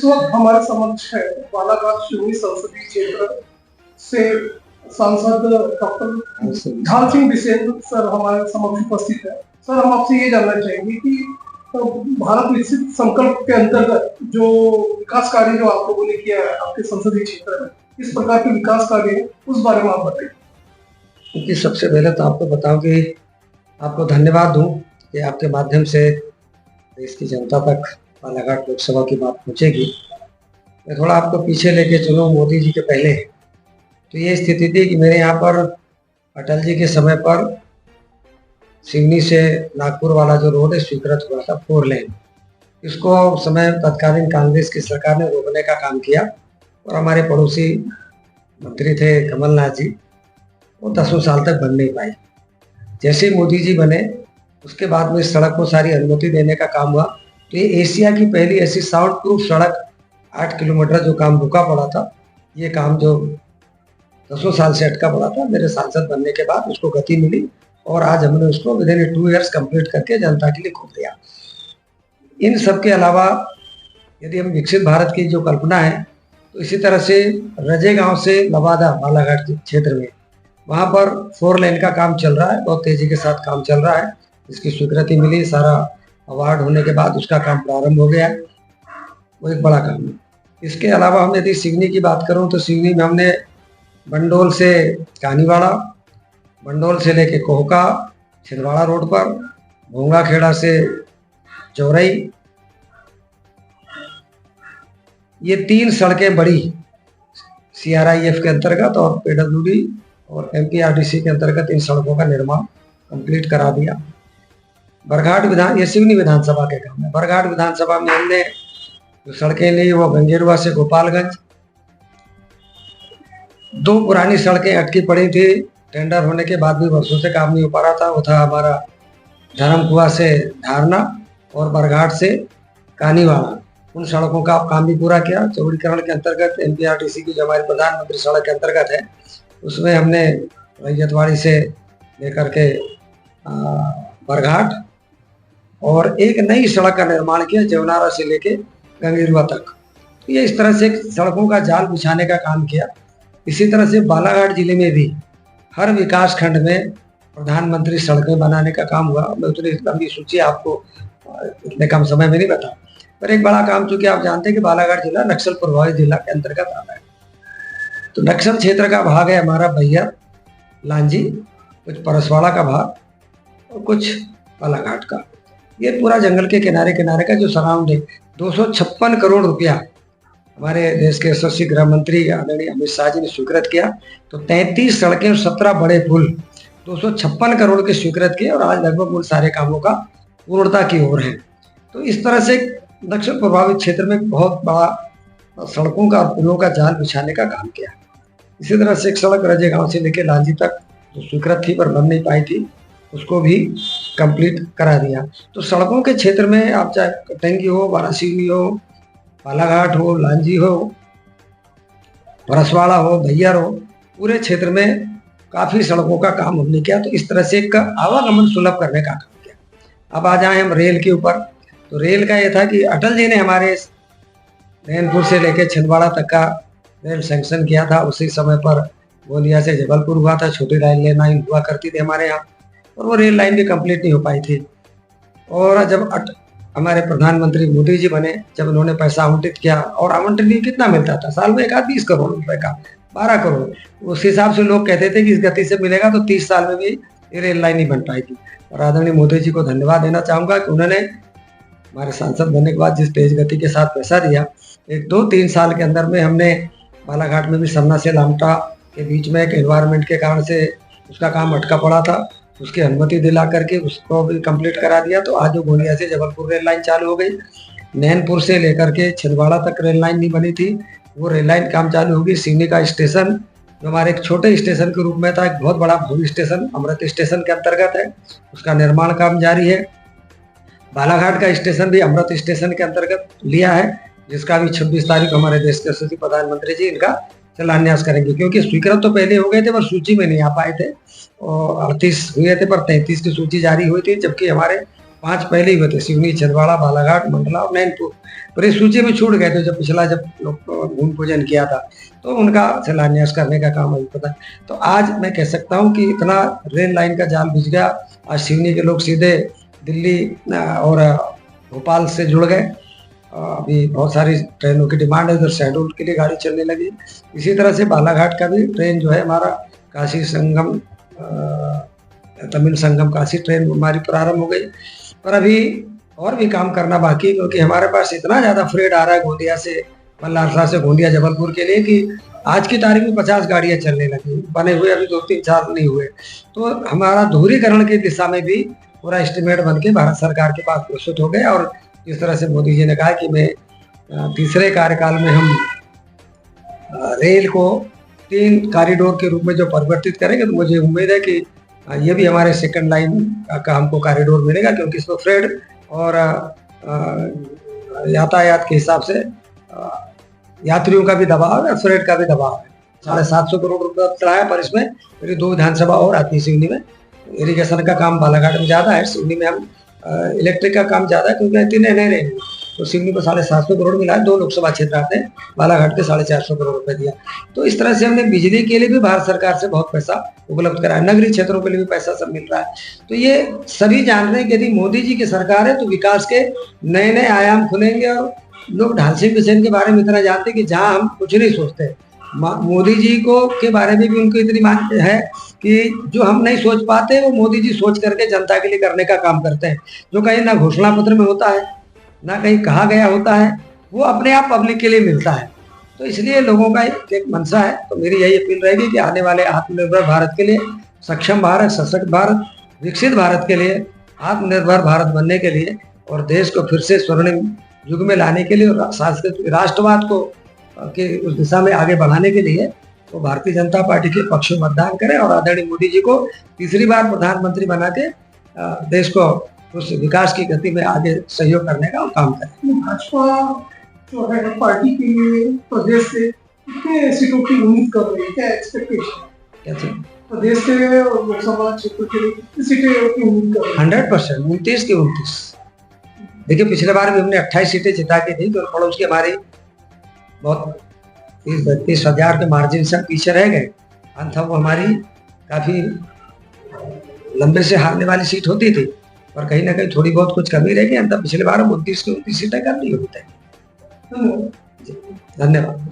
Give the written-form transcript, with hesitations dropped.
इस वक्त हमारे समक्ष है बालाघाट सिवनी संसदीय क्षेत्र से सांसद डॉक्टर ढाल सिंह बिसेन सर हमारे समक्ष उपस्थित है। सर, हम आपसे ये जानना चाहेंगे कि भारत विकसित संकल्प के अंतर्गत जो विकास कार्य जो आप लोगों ने किया है आपके संसदीय क्षेत्र में, इस प्रकार के विकास कार्य है, उस बारे में आप बताइए। क्योंकि सबसे पहले तो आपको बताऊं कि आपको धन्यवाद दूं कि आपके माध्यम से देश की जनता तक बालाघाट लोकसभा की बात पहुंचेगी। मैं थोड़ा आपको पीछे लेके चलूं मोदी जी के पहले। तो ये स्थिति थी कि मेरे यहाँ पर अटल जी के समय पर सिवनी से नागपुर वाला जो रोड है स्वीकृत हुआ था 4 लेन। इसको उस समय तत्कालीन कांग्रेस की सरकार ने रोकने का काम किया और हमारे पड़ोसी मंत्री थे कमलनाथ जी, वो 10 साल तक बन नहीं पाई। जैसे मोदी जी बने उसके बाद में इस सड़क को सारी अनुमति देने का काम हुआ। तो ये एशिया की पहली ऐसी साउंड प्रूफ सड़क 8 किलोमीटर जो काम रुका पड़ा था, ये काम जो 10 साल से अटका पड़ा था, मेरे सांसद बनने के बाद उसको गति मिली और आज हमने उसको विदिन 2 ईयर्स कंप्लीट करके जनता के लिए खोल दिया। इन सब के अलावा यदि हम विकसित भारत की जो कल्पना है, तो इसी तरह से रजे गांव से लवादा बालाघाट के क्षेत्र में वहाँ पर 4 लेन का काम चल रहा है, बहुत तेजी के साथ काम चल रहा है। इसकी स्वीकृति मिली, सारा अवार्ड होने के बाद उसका काम प्रारंभ हो गया है। वो एक बड़ा काम है। इसके अलावा हम यदि सिवनी की बात करूं तो सिवनी में हमने बंडोल से कानीवाड़ा, बंडोल से लेके कोहका छिंदवाड़ा रोड पर, भोंगा खेड़ा से चौरई, ये 3 सड़कें बड़ी CRIF के अंतर्गत और PWD और MPRDC के अंतर्गत इन सड़कों का निर्माण कंप्लीट करा दिया। बरघाट ये सिवनी विधानसभा के काम है। बरघाट विधानसभा में हमने जो सड़कें ली वो गंगेरुआ से गोपालगंज, 2 पुरानी सड़कें अटकी पड़ी थी, टेंडर होने के बाद भी वर्षों से काम नहीं हो पा रहा था। वो था हमारा धर्मकुआ से धारना और बरघाट से कानीवाड़ा। उन सड़कों का काम भी पूरा किया। चौड़ीकरण के अंतर्गत MPRDC की जो हमारी प्रधानमंत्री सड़क के अंतर्गत है, उसमें हमने रैयतवाड़ी से लेकर के बरघाट और एक नई सड़क का निर्माण किया जवनारा से लेके गंगेरुआ तक। ये इस तरह से सड़कों का जाल बिछाने का काम किया। इसी तरह से बालाघाट जिले में भी हर विकास खंड में प्रधानमंत्री सड़कें बनाने का काम हुआ। मैं उतनी लंबी सूची आपको इतने कम समय में नहीं बता, पर एक बड़ा काम, चूंकि आप जानते हैं कि बालाघाट जिला नक्सल प्रभावित जिला के अंतर्गत आता है, तो नक्सल क्षेत्र का भाग है हमारा बैहर, लांजी, कुछ परसवाड़ा का भाग और कुछ बालाघाट का। ये पूरा जंगल के किनारे किनारे का जो सराउंड है, 256 करोड़ रुपया हमारे देश के यशस्वी गृह मंत्री आदरणीय अमित शाह जी ने स्वीकृत किया। तो 33 सड़कें और 17 बड़े पुल 256 करोड़ के स्वीकृत किए और आज लगभग उन सारे कामों का पूर्णता की ओर है। तो इस तरह से दक्षिण प्रभावित क्षेत्र में बहुत बड़ा सड़कों का और पुलों का जाल बिछाने का काम किया। इसी तरह से एक सड़क रजे गांव से लेकर लांजी तक जो स्वीकृत थी पर बन नहीं पाई थी, उसको भी कंप्लीट करा दिया। तो सड़कों के क्षेत्र में आप चाहे कटंगी हो, वाराणसी हो, बालाघाट हो, लांजी हो, परसवाड़ा हो, बैहर हो, पूरे क्षेत्र में काफ़ी सड़कों का काम हमने किया। तो इस तरह से एक आवागमन सुलभ करने का काम किया। अब आ जाए हम रेल के ऊपर। तो रेल का ये था कि अटल जी ने हमारे नैनपुर से लेकर छिंदवाड़ा तक का रेल सैंक्शन किया था। उसी समय पर गोंदिया से जबलपुर हुआ था, छोटी रेल लाइन हुआ करती थी हमारे यहाँ, और वो रेल लाइन भी कंप्लीट नहीं हो पाई थी। और जब हमारे प्रधानमंत्री मोदी जी बने, जब उन्होंने पैसा आवंटित किया, और आवंटन भी कितना मिलता था, साल में 20 करोड़ रुपए का, 12 करोड़, उस हिसाब से लोग कहते थे कि इस गति से मिलेगा तो 30 साल में भी ये रेल लाइन नहीं बन पाएगी। और आदरणीय मोदी जी को धन्यवाद देना चाहूँगा कि उन्होंने हमारे सांसद बनने के बाद जिस तेज गति के साथ पैसा दिया, 1-2-3 साल के अंदर में हमने बालाघाट में भी सरना से लामटा के बीच में एक एनवायरनमेंट के कारण से उसका काम अटका पड़ा था, उसकी अनुमति दिला करके उसको भी कंप्लीट करा दिया। तो आज जो गोंदिया से जबलपुर रेल लाइन चालू हो गई, नैनपुर से लेकर के छिंदवाड़ा तक रेल लाइन नहीं बनी थी, वो रेल लाइन काम चालू होगी। सिवनी का स्टेशन जो हमारे एक छोटे स्टेशन के रूप में था, एक बहुत बड़ा भव्य स्टेशन अमृत स्टेशन के अंतर्गत है, उसका निर्माण काम जारी है। बालाघाट का स्टेशन भी अमृत स्टेशन के अंतर्गत लिया है, जिसका भी 26 तारीख हमारे देश के यशस्वी प्रधानमंत्री जी इनका शिलान्यास करेंगे। क्योंकि स्वीकृत तो पहले हो गए थे पर सूची में नहीं आ पाए थे, और 38 हुए थे पर 33 की सूची जारी हुई थी, जबकि हमारे 5 पहले ही हुए थे, सिवनी, छिंदवाड़ा, बालाघाट, मंडला और नैनपुर। पर इस सूची में छूट गए थे जब पिछला लोग भूमि पूजन किया था, तो उनका शिलान्यास करने का काम अभी पता है। तो आज मैं कह सकता हूँ कि इतना रेल लाइन का जाल बिछ गया। आज सिवनी के लोग सीधे दिल्ली और भोपाल से जुड़ गए। अभी बहुत सारी ट्रेनों की डिमांड है, उधर शहडोल के लिए गाड़ी चलने लगी। इसी तरह से बालाघाट का भी ट्रेन जो है हमारा काशी संगम, तमिल संगम काशी ट्रेन हमारी प्रारंभ हो गई। पर अभी और भी काम करना बाकी है, क्योंकि हमारे पास इतना ज़्यादा फ्रेट आ रहा है गोंदिया से, मल्लारसा से गोंदिया जबलपुर के लिए, कि आज की तारीख में 50 गाड़ियाँ चलने लगी, बने हुए अभी 2-3 साल नहीं हुए। तो हमारा दोहरीकरण की दिशा में भी पूरा एस्टिमेट बन के भारत सरकार के पास प्रस्तुत हो गया। और जिस तरह से मोदी जी ने कहा कि मैं तीसरे कार्यकाल में हम रेल को 3 कॉरिडोर के रूप में जो परिवर्तित करेंगे, तो मुझे उम्मीद है कि ये भी हमारे सेकंड लाइन का हमको कॉरिडोर मिलेगा, क्योंकि इसमें फ्रेट और यातायात के हिसाब से यात्रियों का भी दबाव है, फ्रेट का भी दबाव है। 750 करोड़ रुपये चलाया, पर इसमें मेरी 2 विधानसभा और आती है। सिवनी में इरिगेशन का काम बालाघाट में ज़्यादा है, सिवनी में हम इलेक्ट्रिक का काम ज़्यादा है, क्योंकि 3 नए रेल, तो सिवनी को 750 करोड़ मिला है। 2 लोकसभा क्षेत्र आते हैं, बालाघाट के 450 करोड़ रुपए दिया। तो इस तरह से हमने बिजली के लिए भी भारत सरकार से बहुत पैसा उपलब्ध कराया, नगरीय क्षेत्रों के लिए भी पैसा सब मिल रहा है। तो ये सभी जान रहे हैं कि यदि मोदी जी की सरकार है तो विकास के नए नए आयाम खुलेंगे। और लोग ढाल सिंह बिसेन के बारे में इतना जानते हैं कि जहाँ हम कुछ नहीं सोचते, मोदी जी को के बारे में भी उनको इतनी मान है कि जो हम नहीं सोच पाते वो मोदी जी सोच करके जनता के लिए करने का काम करते हैं। जो कहीं ना घोषणा पत्र में होता है, ना कहीं कहा गया होता है, वो अपने आप पब्लिक के लिए मिलता है। तो इसलिए लोगों का एक मंशा है। तो मेरी यही अपील रहेगी कि आने वाले आत्मनिर्भर भारत के लिए, सक्षम भारत, सशक्त भारत, विकसित भारत के लिए, आत्मनिर्भर भारत बनने के लिए और देश को फिर से स्वर्णिम युग में लाने के लिए और सांस्कृतिक राष्ट्रवाद को के उस दिशा में आगे बढ़ाने के लिए वो भारतीय जनता पार्टी के पक्ष में मतदान करें और आदरणीय मोदी जी को तीसरी बार प्रधानमंत्री बना के देश को उस विकास की गति में आगे सहयोग करने का काम करें। भाजपा जो है पार्टी के लिए प्रदेश से कितने सीटों की उम्मीद कर रही है, क्या एक्सपेक्टेशन? क्या चीज? प्रदेश के लोकसभा क्षेत्र के लिए कितनी सीटें की उम्मीद कर रही है? 100%, 29 की 29। देखिए, पिछले बार भी हमने 28 सीटें जिता के थी, तो पड़ोस की हमारी बहुत 30-32 हजार के मार्जिन से पीछे रह गए। अंततः वो हमारी काफी लंबे से हारने वाली सीट होती थी, पर कहीं ना कहीं थोड़ी बहुत कुछ कमी रह गई। अंततः पिछले बार हम 29 की 29 सीटें कर ली होते हैं। धन्यवाद। धन्यवाद।